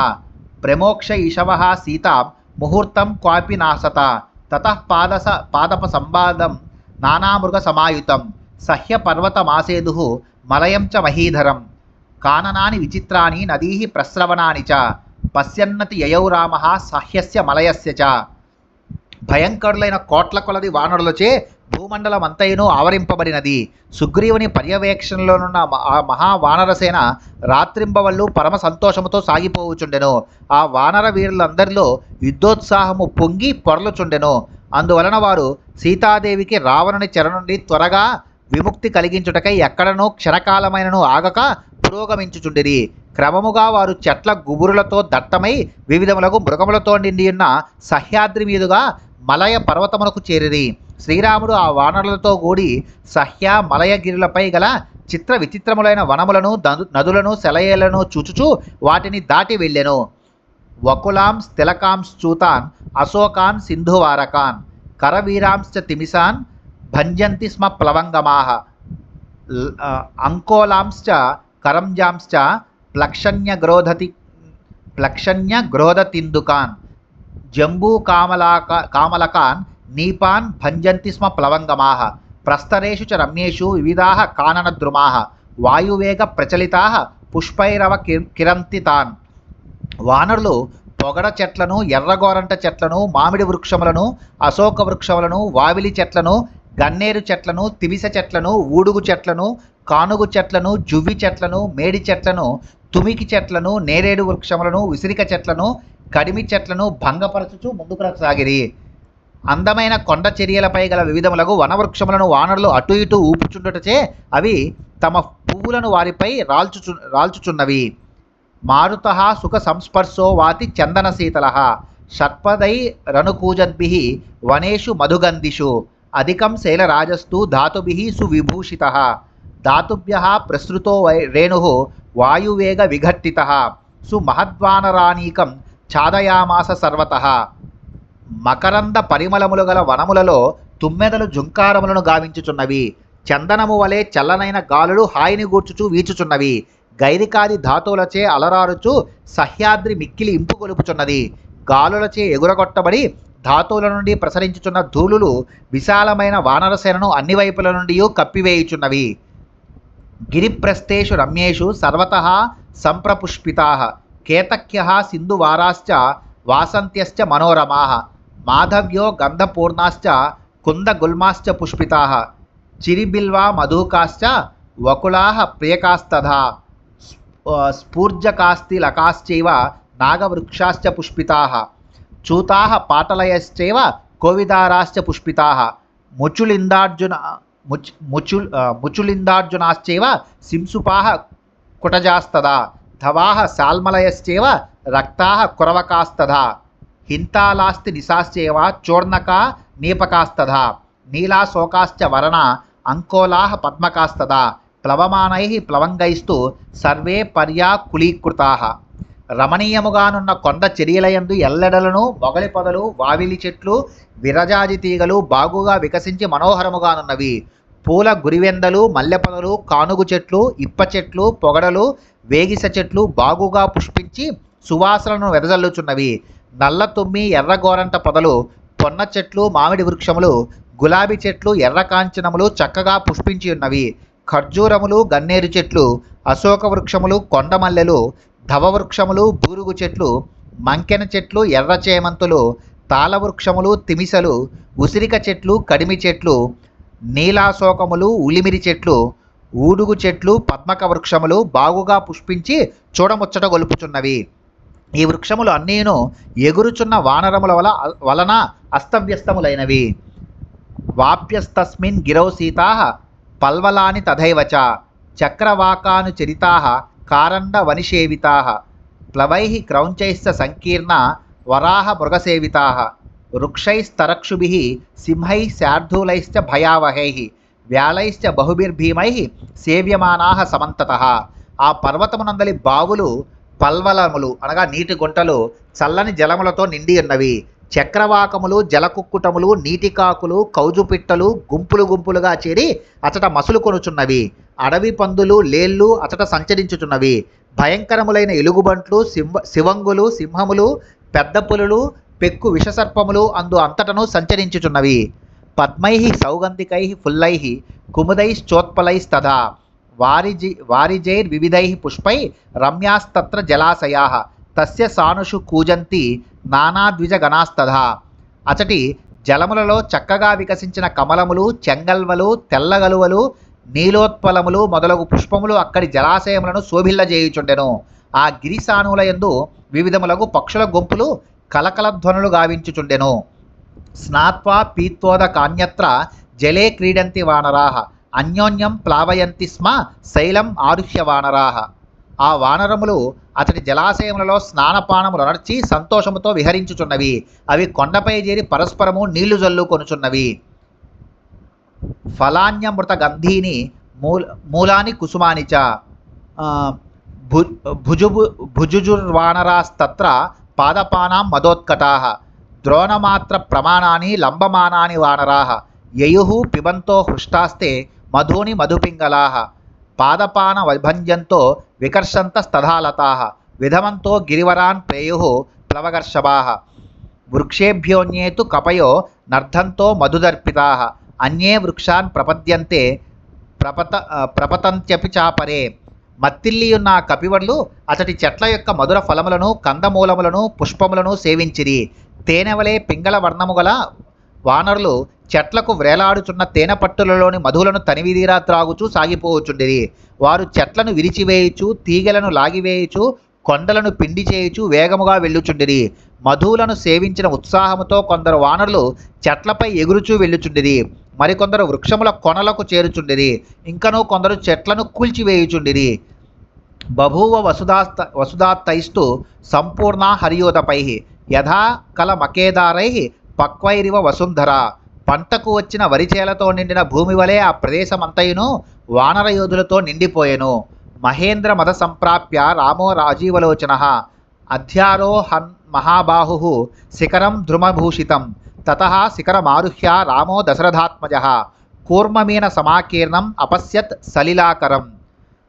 ప్రమోక్ష ఇషవః సీతాం ముహూర్తం క్వాపి నాసత తతః పాదప సంబాదం నానామృగ సమాయుతం సహ్య పర్వతమాసేదుః మలయం చ మహీధరం కాననాని విచిత్రాని నదీ ప్రస్రవణాని చ పశ్యన్నతి యయౌ రామః సహ్యస్య మలయస్య చ. భయంకరులైన కోట్ల కొలది వానరులచే భూమండలమంతయును ఆవరింపబడినది. సుగ్రీవుని పర్యవేక్షణలోనున్న ఆ మహావానరసేన రాత్రింబవళ్ళు పరమ సంతోషముతో సాగిపోవుచుండెను. ఆ వానర వీరులందరిలో యుద్ధోత్సాహము పొంగి పొరలుచుండెను. అందువలన వారు సీతాదేవికి రావణుని చెర నుండి త్వరగా విముక్తి కలిగించుటకై ఎక్కడనూ క్షణకాలమైనను ఆగక పురోగమించుచుండిరి. క్రమముగా వారు చెట్ల గుబురులతో దట్టమై వివిధములకు మృగములతో నిండియున్న సహ్యాద్రి మీదుగా మలయ పర్వతమునకు చేరిరి. శ్రీరాముడు ఆ వానరులతో కూడి సహ్య మలయగిరులపై గల చిత్ర విచిత్రములైన వనములను నదులను సెలయేళ్లను చూచుచూ వాటిని దాటి వెళ్ళెను. వకులాంస్ తిలకాంశ్చూతాన్ అశోకాన్ సింధువారకాన్ కరవీరాంశ్చ తిమిసాన్ భంజంతి స్మ ప్లవంగమాః అంకోలాంశ్చ కరంజాంశ్చ ప్లక్షణ్యగ్రోధతిందుకాన్ జంబూ కామలకాన్ నీపాన్ భంజంతి స్మ ప్లవంగమాః ప్రస్తరేషు చ రమ్యేషు వివిధాః కాననద్రుమాః వాయువేగ ప్రచలితాః పుష్పైరవ కిరంతి తాన్. వానరులు పొగడ చెట్లను, ఎర్రగోరంట చెట్లను, మామిడి వృక్షములను, అశోక వృక్షములను, వావిలి చెట్లను, గన్నేరు చెట్లను, తివిస చెట్లను, ఊడుగు చెట్లను, కానుగు చెట్లను, జువ్వి చెట్లను, మేడి చెట్లను, తుమికి చెట్లను, నేరేడు వృక్షములను, ఉసిరిక చెట్లను, కడిమి చెట్లను భంగపరచుచు ముందుకు సాగిరి. అందమైన కొండ చర్యలపై గల వివిధములకు వనవృక్షములను వానరులు అటు ఇటు ఊపుచుండుటచే అవి తమ పువ్వులను వారిపై రాల్చుచున్నవి. మారుతః సుఖ సంస్పర్శో వాతి చందనశీతలః షట్పదైరనుకూజద్భిః వనేషు మధుగంధిషు అధికం శైలరాజస్తు ధాతుభిః సువిభూషితః ధాతుభ్యః ప్రసృతో రేణుః వాయువేగ విఘట్టితః సుమహద్వానరానీకం ఛాదయామాస సర్వతః. మకరంద పరిమళములు గల వనములలో తుమ్మెదలు జుంకారములను గావించుచున్నవి. చందనము వలె చల్లనైన గాలులు హాయిని గూర్చుచు వీచుచున్నవి. గైరికాది ధాతువులచే అలరారుచు సహ్యాద్రి మిక్కిలి ఇంపు గొలుపుచున్నది. గాలులచే ఎగురగొట్టబడి ధాతువుల నుండి ప్రసరించుచున్న ధూళులు విశాలమైన వానరసేనను అన్ని వైపుల నుండి కప్పివేయుచున్నవి. గిరిప్రస్థేషు రమ్యేషు సర్వతః సంప్రపుష్పితాః కేతక్యః సింధువారాశ్చ వాసంత్యశ్చ మనోరమాః మాధవ్యో గంధపూర్ణాశ్చ కుందగుల్మాశ్చ పుష్పితాః చిరిబిల్వా మధుకాశ్చ వకులాః ప్రియకాస్తథా స్ఫూర్జకాస్తిలకాశ్చైవ నాగవృక్షాశ్చ పుష్పితాః చూతాః పాటలయశ్చైవ కోవిదారాశ్చ పుష్పితాః ముచులిందార్జునాశ్చైవ సింసుపాః కుటజాస్తదా ధవాః సాల్మలయశ్చైవ రక్తాః కురవకాస్తథా హింతాలాస్తి నిశాశ్చైవ చోర్ణకా నీపకాస్తథా నీలాశోకాశ్చ వరణ అంకోలాః పద్మకాస్తదా ప్లవమానైః ప్లవంగైస్తు సర్వే పర్యాకులీకృతాః. రమణీయముగానున్న కొండ చర్యలయందు ఎల్లెడలను మొగలి పొదలు, వావిలి చెట్లు, విరజాజి తీగలు బాగుగా వికసించి మనోహరముగానున్నవి. పూల గురివెందలు, మల్లె పొదలు, కానుగు చెట్లు, ఇప్ప చెట్లు, పొగడలు, వేగిస చెట్లు బాగుగా పుష్పించి సువాసనను వెదజల్లుచున్నవి. నల్ల తుమ్మి, ఎర్ర గోరంట పొదలు, పొన్న చెట్లు, మామిడి వృక్షములు, గులాబీ చెట్లు, ఎర్ర కాంచనములు చక్కగా పుష్పించి ఉన్నవి. ఖర్జూరములు, గన్నేరు చెట్లు, అశోక వృక్షములు, కొండమల్లెలు, ధవవృక్షములు, బూరుగు చెట్లు, మంకెన చెట్లు, ఎర్ర చేమంతులు, తాళవృక్షములు, తిమిసలు, ఉసిరిక చెట్లు, కడిమి చెట్లు, నీలాశోకములు, ఉలిమిరి చెట్లు, ఊడుగు చెట్లు, పద్మక వృక్షములు బాగుగా పుష్పించి చూడముచ్చట గొలుపుచున్నవి. ఈ వృక్షములు అన్నీను ఎగురుచున్న వానరముల వలన అస్తవ్యస్తములైనవి. వాప్యస్తస్మిన్ గిరౌ సీతాః పల్వలాని తథైవచ చక్రవాకానుచరితాః కారండ వనిషేవితాః ప్లవైః క్రౌంచైశ్చ సంకీర్ణ వరాహ మృగసేవితాః వృక్షైస్తరక్షుభిః సింహైః శార్దూలైశ్చ భయావహైః వ్యాలైశ్చ బహుభిర్భీమైః సేవ్యమానాః సమంతతః. ఆ పర్వతమునందలి బావులు పల్వలములు అనగా నీటి గుంటలు చల్లని జలములతో నిండి ఉన్నవి. చక్రవాకములు, జలకుక్కుటములు, నీటికాకులు, కౌజుపిట్టలు గుంపులు గుంపులుగా చేరి అచట మసులు కొనుచున్నవి. అడవి పందులు, లేళ్ళు అచట సంచరించుచున్నవి. భయంకరములైన ఎలుగుబంట్లు, శివంగులు, సింహములు, పెద్ద పులులు, పెక్కు విషసర్పములు అందు అంతటను సంచరించుచున్నవి. పద్మై సౌగంధికై ఫుల్లై కుముదైశ్చోత్పలైస్తథా వారిజైర్వివిధై పుష్పై రమ్యాస్తత్ర జలాశయా తస్య సానుషు కూజంతి నానాద్విజగణాస్తథా. అచటి జలములలో చక్కగా వికసించిన కమలములు, చెంగల్వలు, తెల్లగలువలు, నీలోత్పలములు మొదలగు పుష్పములు అక్కడి జలాశయములను శోభిల్లజేయుచుండెను. ఆ గిరిసానులయందు వివిధములగు పక్షుల గుంపులు కలకలధ్వనులు గావించుచుండెను. స్నాత్వా పీత్వోద కాన్యత్ర జలే క్రీడంతి వానరాః అన్యోన్యం ప్లావయంతి స్మ శైలం ఆరుహ్య వానరాః. ఆ వానరములు అతడి జలాశయములలో స్నానపానములు నడిచి సంతోషముతో విహరించుచున్నవి. అవి కొండపై చేరి పరస్పరము నీళ్లు జల్లుకొనుచున్నవి. ఫలాన్యమృత గంధీని మూలాని కుసుమాని చ భుజుర్వానరాస్తత్ర పాదపానాం మదోత్కటాః ద్రోణమాత్ర ప్రమాణాని లంబమానాని వానరాః యయుః పిబంతో హృష్టాస్తే మధూని మధుపింగళాః పాదపాన విభంజంతో వికర్షంతస్తథాలతాః విధమంతో గిరివరాన్ ప్రేయుః ప్లవగర్షభాః వృక్షేభ్యోన్యేతు కపయో నర్ధంతో మధుదర్పితాః అన్యే వృక్షాన్ ప్రపద్యంతే ప్రపతంత్యపి చాపరే. మత్తిల్లియున్న ఆ కపివర్లు అతడి చెట్ల యొక్క మధుర ఫలములను, కందమూలములను, పుష్పములను సేవించిరి. తేనెవలే పింగళ వర్ణము గల వానరులు చెట్లకు వ్రేలాడుచున్న తేనె పట్టులలోని మధువులను తనివిదీరా త్రాగుచూ సాగిపోవచుండిరి. వారు చెట్లను విరిచివేయుచు, తీగలను లాగివేయుచు, కొండలను పిండి చేయుచు వేగముగా వెళ్ళుచుండిరి. మధువులను సేవించిన ఉత్సాహముతో కొందరు వానరులు చెట్లపై ఎగురుచూ వెళ్ళుచుండిరి. మరికొందరు వృక్షముల కొనలకు చేరుచుండిరి. ఇంకనూ కొందరు చెట్లను కూల్చివేయుచుండిరి. బభూవ వసుదాత్తైస్తు సంపూర్ణ హరియోదపై యథా కల మకేదారై పక్వైరివ వసుంధర. పంటకు వచ్చిన వరిచేలతో నిండిన భూమి వలె ఆ ప్రదేశమంతయును వానర యోధులతో నిండిపోయెను. మహేంద్ర మద సంప్రాప్య రామో రాజీవలోచన అధ్యారోహన్ మహాబాహు శిఖరం ధ్రుమభూషితం తతః శిఖరమారుహ్య రామో దశరథాత్మజః కూర్మమీన సమాకీర్ణం అపశ్యత్ సలిలాకరం.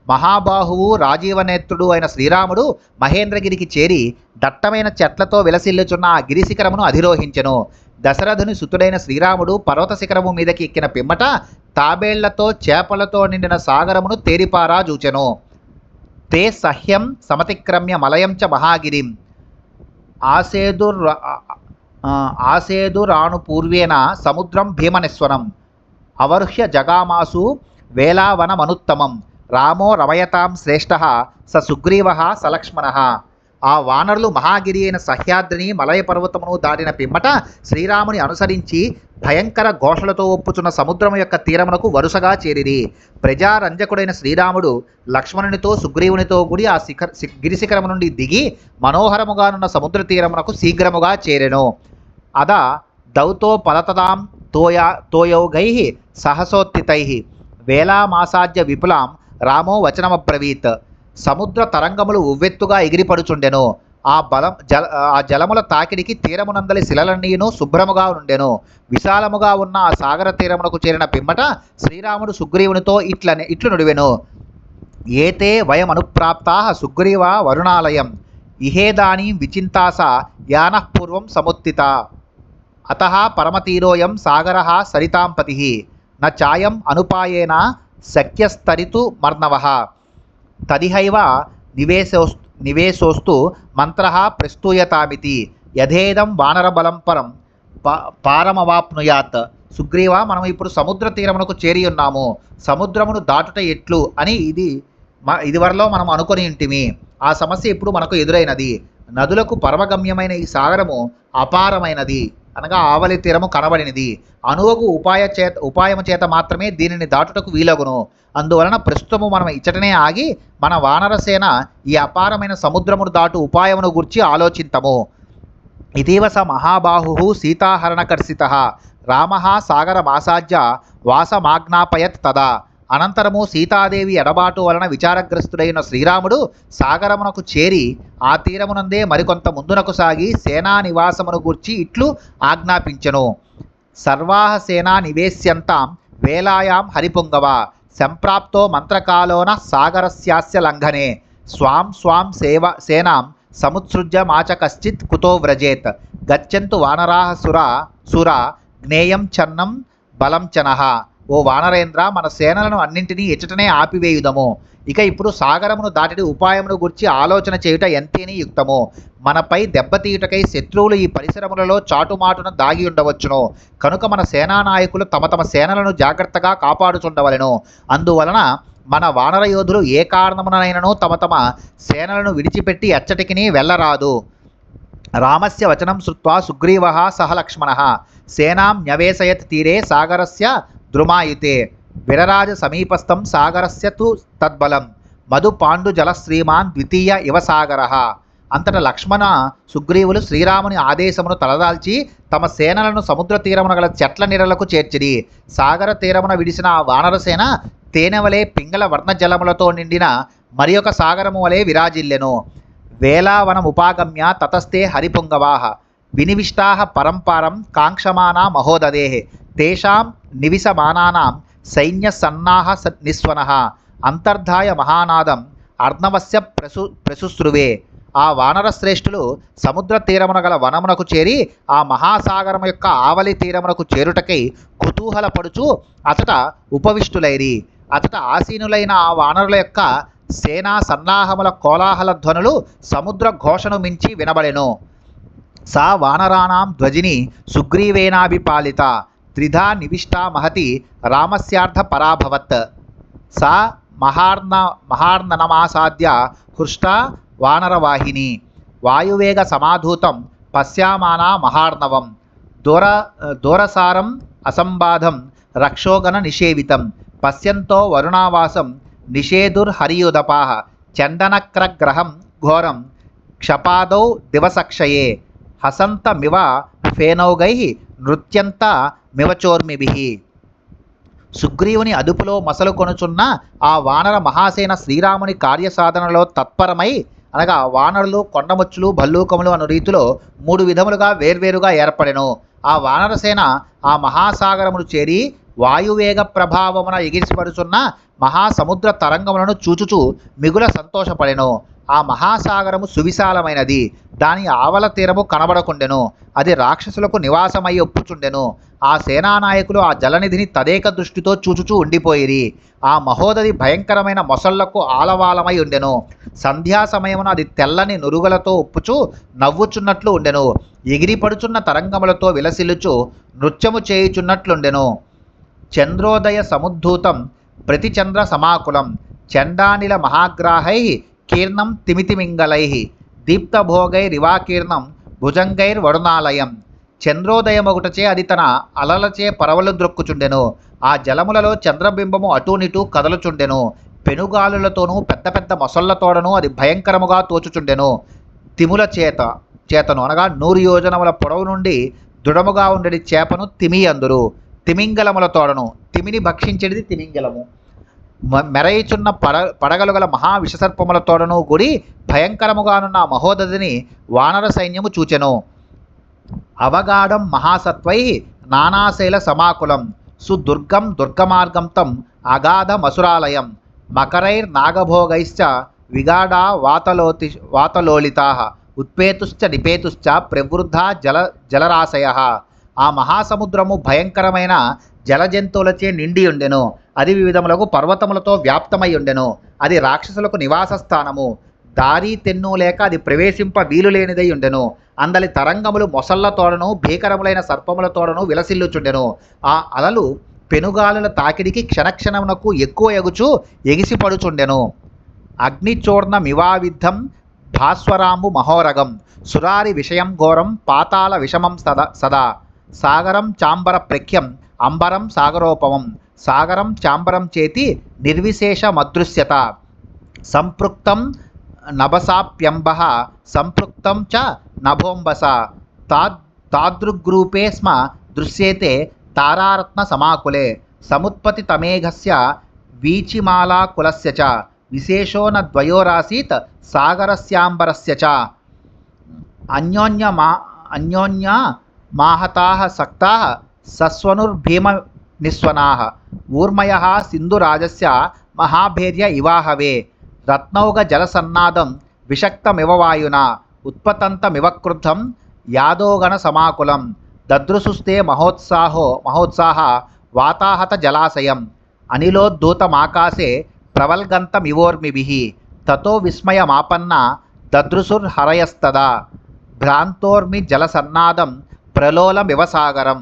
మహాబాహువు, రాజీవనేత్రుడు అయిన శ్రీరాముడు మహేంద్రగిరికి చేరి దట్టమైన చెట్లతో విలసిల్లుచున్న ఆ గిరిశిఖరమును అధిరోహించెను. దశరథుని సుతుడైన శ్రీరాముడు పర్వత శిఖరము మీదకి ఎక్కిన పిమ్మట తాబేళ్లతో, చేపలతో నిండిన సాగరమును తేరిపారా చూచెను. తే సహ్యం సమతిక్రమ్య మలయం చ మహాగిరిం ఆసేదురాణు పూర్వేణ సముద్రం భీమనేశ్వరం అవరుహ్య జగామాసు వేలావనమనుత్తమం రామో రమయతాం శ్రేష్ఠః స సుగ్రీవః సలక్ష్మణః. ఆ వానరులు మహాగిరి అయిన సహ్యాద్రిని మలయ పర్వతమును దాటిన పిమ్మట శ్రీరాముని అనుసరించి భయంకర ఘోషలతో ఒప్పుచున్న సముద్రము యొక్క తీరమునకు వరుసగా చేరిరి. ప్రజారంజకుడైన శ్రీరాముడు లక్ష్మణునితో, సుగ్రీవునితో కూడి ఆ గిరిశిఖరము నుండి దిగి మనోహరముగానున్న సముద్ర తీరమునకు శీఘ్రముగా చేరెను. అద దౌతో పలతదాం తోయౌగై సహసోత్థితై వేలామాసాద్య విపులాం రామో వచనమబ్రవీత్. సముద్ర తరంగములు ఉవ్వెత్తుగా ఎగిరిపడుచుండెను. ఆ జలముల తాకిడికి తీరమునందలి శిలలన్నీను శుభ్రముగా ఉండెను. విశాలముగా ఉన్న ఆ సాగర తీరమునకు చేరిన పిమ్మట శ్రీరాముడు సుగ్రీవునితో ఇట్లు నుడివెను. ఏతే వయమనుప్రాప్తాః సుగ్రీవ వరుణాలయం ఇహేదానీం విచింతాస యానః పూర్వం సముత్థిత అతః పరమతీరోయం సాగరః సరితాంపతిః న చాయం అనుపాయేన శక్యస్తరితు మర్ణవః తదిహైవ నివేశోస్తు మంత్రః ప్రస్తూయతామితి యథేదం వానరబలం పరం పారమవాప్నుయాత్. సుగ్రీవ, మనం ఇప్పుడు సముద్ర తీరమునకు చేరి ఉన్నాము. సముద్రమును దాటుట ఎట్లు అని ఇదివరలో మనం అనుకొని ఉంటిమి. ఆ సమస్య ఇప్పుడు మనకు ఎదురైనది. నదులకు పరమగమ్యమైన ఈ సాగరము అపారమైనది, అనగా ఆవలి తీరము కనబడినది. అనువగు ఉపాయము చేత మాత్రమే దీనిని దాటుటకు వీలగును. అందువలన ప్రస్తుతము మనం ఇచ్చటనే ఆగి మన వానరసేన ఈ అపారమైన సముద్రమును దాటు ఉపాయమును గురించి ఆలోచింతము. ఇటీవ స మహాబాహు సీతాహరణకర్షితః రామః సాగరమాసాద్య వాసమాజ్ఞాపయత్ తదా. అనంతరము సీతాదేవి ఎడబాటు వలన విచారగ్రస్తుడైన శ్రీరాముడు సాగరమునకు చేరి ఆ తీరమునందే మరికొంత ముందునకు సాగి సేనా నివాసమును గూర్చి ఇట్లు ఆజ్ఞాపించెను. సర్వాహ సేనా నివేశ్యంతాం వేలాయాం హరిపుంగవ సంప్రాప్తో మంత్రకాలోన సాగరస్యాస్య లంఘనే స్వాం స్వాం సేనాం సముత్సృజ్య మాచ కశ్చిత్ కుతో వ్రజేత్ గచ్చంతు వానరాహ సురా జ్ఞేయం చన్నం బలం చనః. ఓ వానరేంద్ర, మన సేనలను అన్నింటినీ ఎచ్చటనే ఆపివేయుదము. ఇక ఇప్పుడు సాగరమును దాటిడి ఉపాయమును గురించి ఆలోచన చేయుట ఎంతేని యుక్తము. మనపై దెబ్బతీయుటకై శత్రువులు ఈ పరిసరములలో చాటుమాటున దాగి ఉండవచ్చును. కనుక మన సేనానాయకులు తమ తమ సేనలను జాగ్రత్తగా కాపాడుచుండవలెను. అందువలన మన వానర యోధులు ఏ కారణమునైనను తమ తమ సేనలను విడిచిపెట్టి ఎచ్చటికిని వెళ్ళరాదు. రామస్య వచనం శ్రుత్వా సుగ్రీవః సహ లక్ష్మణః సేనాం న్యవేశయత్ తీరే సాగరస్య ద్రుమాయుతే విరరాజ సమీపస్థం సాగరస్య తు తద్బలం మధు పాండు జల శ్రీమాన్ ద్వితీయ ఇవ సాగరః. అంతట లక్ష్మణ సుగ్రీవులు శ్రీరాముని ఆదేశమును తలదాల్చి తమ సేనలను సముద్ర తీరమున గల చెట్ల నీడలకు చేర్చిరి. సాగర తీరమున విడిసిన ఆ వానరసేన తేనెవలే పింగళ వర్ణజలములతో నిండిన మరి ఒక సాగరము వలె విరాజిల్లెను. వేలావనముపాగమ్య తతస్థే హరిపుంగవాః వినివిష్టాః పరంపారం కాంక్షమానా మహోదదేః తేషాం నివిసమానానాం సైన్యసన్నాః నిస్వనః అంతర్ధాయ మహానాదం అర్ణవస్య ప్రశుశ్రువే. ఆ వానర శ్రేష్ఠులు సముద్ర తీరమున గల వనమునకు చేరి ఆ మహాసాగరము యొక్క ఆవలి తీరమునకు చేరుటకై కుతూహలపడుచు అతట ఉపవిష్టులైరి. అతట ఆసీనులైన ఆ వానరుల యొక్క సేనా సన్నాహముల కోలాహల ధ్వనులు సముద్ర ఘోషను మించి వినబడెను. సా వానరాణాం ధ్వజిని సుగ్రీవేనాభిపాలిత త్రిధా నివిష్టా మహతి రామస్యార్థ పరాభవత్. సా మహార్ణనమాసాద్య హృష్టా వానరవాహిని వాయువేగ సమాధూతం పశ్యామానా మహార్ణవం దూరసారం అసంబాధం రక్షోగణ నిషేవితం పశ్యంతో వరుణావాసం నిషేధుర్హరియుదపాః చందనక్రగ్రహం ఘోరం క్షపాదౌ దివసక్షయే హసంతమివ ఫేనౌగై నృత్యంత మివచోర్మిభిః. సుగ్రీవుని అదుపులో మసలు కొనుచున్న ఆ వానర మహాసేన శ్రీరాముని కార్యసాధనలో తత్పరమై, అనగా వానరులు కొండముచ్చులు భల్లూకములు అను రీతిలో 3 విధములుగా వేర్వేరుగా ఏర్పడెను. ఆ వానరసేన ఆ మహాసాగరమును చేరి వాయువేగ ప్రభావమున ఎగిరిపడుచున్న మహాసముద్ర తరంగములను చూచుచూ మిగుల సంతోషపడెను. ఆ మహాసాగరము సువిశాలమైనది. దాని ఆవల తీరము కనబడకుండెను. అది రాక్షసులకు నివాసమై ఒప్పుచుండెను. ఆ సేనానాయకులు ఆ జలనిధిని తదేక దృష్టితో చూచుచూ ఉండిపోయిరి. ఆ మహోదది భయంకరమైన మొసళ్లకు ఆలవాలమై ఉండెను. సంధ్యా సమయమున అది తెల్లని నురుగులతో ఉప్పుచూ నవ్వుచున్నట్లు ఉండెను. ఎగిరిపడుచున్న తరంగములతో విలసిల్లుచు నృత్యము చేయుచున్నట్లుండెను. చంద్రోదయ సముద్ధూతం ప్రతిచంద్ర సమాకులం చండానిల మహాగ్రాహై కీర్ణం తిమితిమింగళై దీప్తభోగైరివాకీర్ణం భుజంగైర్వరుణాలయం. చంద్రోదయమొకటచే అది తన అలలచే పరవలు ద్రొక్కుచుండెను. ఆ జలములలో చంద్రబింబము అటూనిటూ కదలుచుండెను. పెనుగాలులతోనూ పెద్ద పెద్ద మొసళ్లతోడను అది భయంకరముగా తోచుచుండెను. తిముల చేతను అనగా 100 యోజనముల పొడవు నుండి దృఢముగా ఉండేది చేపను తిమి అందురు. తిమింగలములతోడను, తిమిని భక్షించేది తిమింగలము, మెరయిచున్న పడగలు గల మహా విషసర్పములతోడను కూడి భయంకరముగానున్న మహోదధిని వానర సైన్యము చూచెను. అవగాఢం మహాసత్వై నానాశైల సమాకులం సుదుర్గం దుర్గమార్గం అగాధ మసురాలయం మకరైర్నాగభోగైశ్చ విగాఢా వాతలోలితాః ఉత్పేతుశ్చ నిపేతుశ్చ ప్రవృద్ధా జలరాశయః. ఆ మహాసముద్రము భయంకరమైన జలజంతువులచే నిండి ఉండెను. అది వివిధములకు పర్వతములతో వ్యాప్తమై ఉండెను. అది రాక్షసులకు నివాస స్థానము. దారి తెన్ను లేక అది ప్రవేశింప వీలు లేనిదై ఉండెను. అందలి తరంగములు మొసళ్లతోడను భీకరములైన సర్పములతోడను విలసిల్లుచుండెను. ఆ అలలు పెనుగాలుల తాకిడికి క్షణక్షణమునకు ఎక్కువ ఎగుచు ఎగిసిపడుచుండెను. అగ్నిచూర్ణమివావిద్ధం భాస్వరాంబు మహోరగం సురారి విషయం ఘోరం పాతాళ విషమం సదా సాగరం చాంబర ప్రఖ్యం అంబరం సాగరోపమం సాగరం చాంబరం చేతి నిర్విశేషమదృశ్యత సంపృక్తం నభసాప్యంబః సంపృక్తం చ నభోంబస తాదృగ్రూపే స్మ దృశ్యేతే తారారత్న సమాకులే సముత్పతి తమేఘస్య వీచిమాలా కులస్య చ విశేషో న ద్వయోరాసీత్ సాగరస్యాంబరస్య చ అన్యోన్య మాహతాః సక్తాః సస్వనుర్భీమ నిస్వనాః ఊర్మయః సింధురాజస్య మహాభేర్య ఇవాహవే రత్నౌగ జలసన్నాదం విషక్తమివ వాయునా ఉత్పతంతమివ క్రుద్ధం యాదోగణ సమాకులం దదృశుస్తే మహోత్సాహ వాతాహత జలాశయం అనిలోద్దూతమాకాశే ప్రవల్గంతమివోర్మిభిః తతో విస్మయమాపన్న దదృశుర్హరయస్తదా భ్రాంతోర్మి జలసన్నాదం ప్రలోలమివ సాగరం.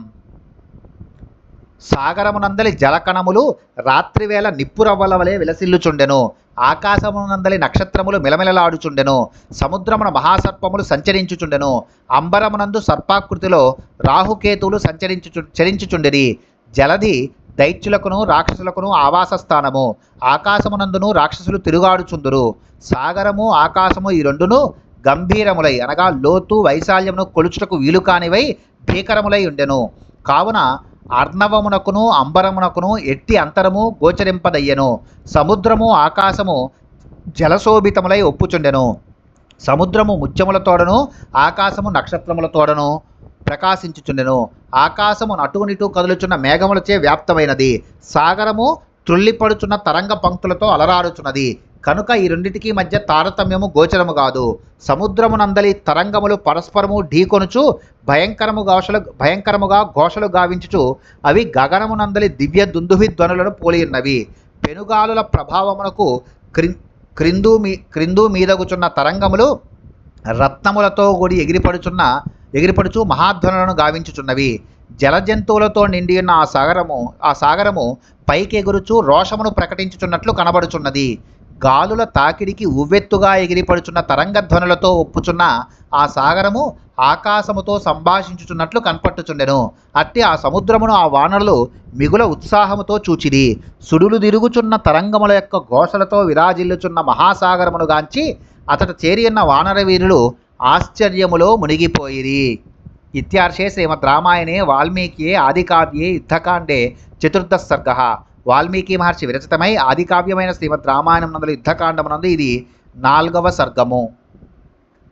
సాగరమునందలి జలకణములు రాత్రివేళ నిప్పురవ్వల వలె విలసిల్లుచుండెను. ఆకాశమునందలి నక్షత్రములు మిలమిలలాడుచుండెను. సముద్రమున మహాసర్పములు సంచరించుచుండెను. అంబరమునందు సర్పాకృతిలో రాహుకేతువులు చరించుచుండిరి. జలధి దైత్యులకును రాక్షసులకును ఆవాస స్థానము. ఆకాశమునందును రాక్షసులు తిరుగాడుచుందురు. సాగరము ఆకాశము ఈ రెండును గంభీరములై అనగా లోతు వైశాల్యమును కొలుచుటకు వీలు కానివై భీకరములై ఉండెను. కావున అర్ణవమునకును అంబరమునకును ఎట్టి అంతరము గోచరింపదయ్యెను. సముద్రము ఆకాశము జలశోభితములై ఒప్పుచుండెను. సముద్రము ముత్యములతోడను ఆకాశము నక్షత్రములతోడను ప్రకాశించుచుండెను. ఆకాశము అటునిటు కదులుచున్న మేఘములచే వ్యాప్తమైనది. సాగరము త్రుళ్ళిపడుచున్న తరంగ పంక్తులతో అలరాడుచున్నది. కనుక ఈ రెండిటికి మధ్య తారతమ్యము గోచరము కాదు. సముద్రమునందలి తరంగములు పరస్పరము ఢీకొనుచు భయంకరముగా ఘోషలు గావించుచు అవి గగనమునందలి దివ్య దుందుభి ధ్వనులను పోలియున్నవి. పెనుగాలుల ప్రభావమునకు క్రిందు మీదగుచున్న తరంగములు రత్నములతో కూడి ఎగిరిపడుచు మహాధ్వనులను గావించుచున్నవి. జలజంతువులతో నిండియున్న ఆ సాగరము పైకి ఎగురుచు రోషమును ప్రకటించుచున్నట్లు కనబడుచున్నది. గాలుల తాకిడికి ఉవ్వెత్తుగా ఎగిరిపడుచున్న తరంగధ్వనులతో ఒప్పుచున్న ఆ సాగరము ఆకాశముతో సంభాషించుచున్నట్లు కనపట్టుచుండెను. అట్టి ఆ సముద్రమును ఆ వానరులు మిగుల ఉత్సాహముతో చూచిరి. సుడులు తిరుగుచున్న తరంగముల యొక్క ఘోషలతో విరాజిల్లుచున్న మహాసాగరమును గాంచి అతడు చేరియున్న వానరవీరులు ఆశ్చర్యములో మునిగిపోయిరి. ఇత్యార్షే శ్రీమద్ రామాయణే వాల్మీకియే ఆదికావ్యే యుద్ధకాండే చతుర్థ సర్గః. వాల్మీకి మహర్షి విరచితమై ఆదికావ్యమైన శ్రీమద్ రామాయణం నందు యుద్ధకాండమునందు ఇది 4వ సర్గము.